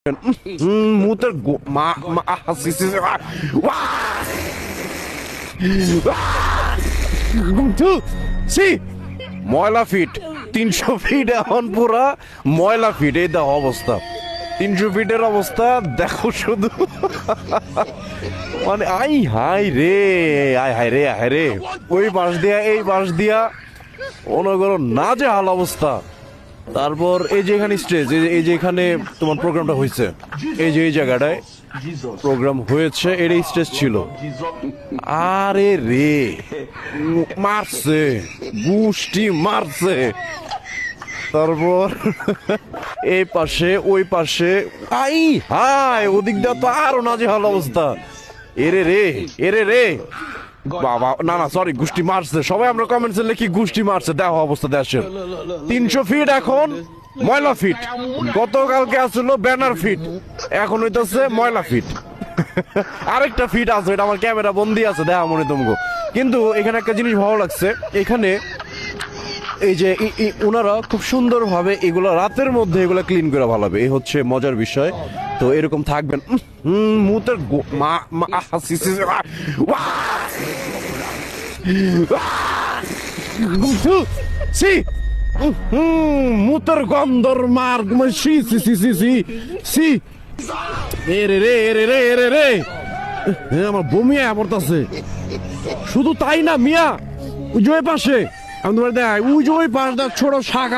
মুতের ময়লা fit 300 fit এখন পুরা ময়লা ফিট। এই দেখো অবস্থা, 300 ফিটের অবস্থা দেখো শুধু। মানে আই হাই রে, আয় হাই রে, হায় রে, ওই পাশ দিয়া এই পাশ দিয়া অনগর না যে হাল অবস্থা। তারপর এই যে এখানে স্টেজ, এই যে এখানে তোমার প্রোগ্রামটা হয়েছে, এই যে এই জায়গাটায় প্রোগ্রাম হয়েছে, এর স্টেজ ছিল। আরে রে মারছে, গুষ্টি মারছে। তারপর এই পাশে ওই পাশে আই হাই, ওদিক দিয়ে তো আরো নাজেহাল অবস্থা। এরে রে, এরে রে বাবা, না না সরি, গুষ্টি মারছে। সবাই আমরা কমেন্টসে লিখি গুষ্টি মারছে। দেখো অবস্থা দেশের, 300 ফিট এখন ময়লা ফিট। গতকালকে আসলো ব্যানার ফিট, এখন হইতেছে ময়লা ফিট। আরেকটা ফিট আছে, এটা আমার ক্যামেরা বন্দি আছে, দেখা মনে তোমাকে। কিন্তু এখানে একটা জিনিস ভালো লাগছে, এখানে এই যে ওনারা খুব সুন্দর ভাবে এগুলো রাতের মধ্যে এগুলো ক্লিন করে ভালোবে, এই হচ্ছে মজার বিষয়। তো এরকম থাকবেন। মুতের মুতের গন্ধর মার সি সি সি সি সি সি। এরে রে, এরে রে, এরে রে, আমার বমি পড়তাছে। শুধু তাই না মিয়া, ওই যে পাশে আমি তোমার দেখ, ওই যে ওই পাশটা ছোট শাখা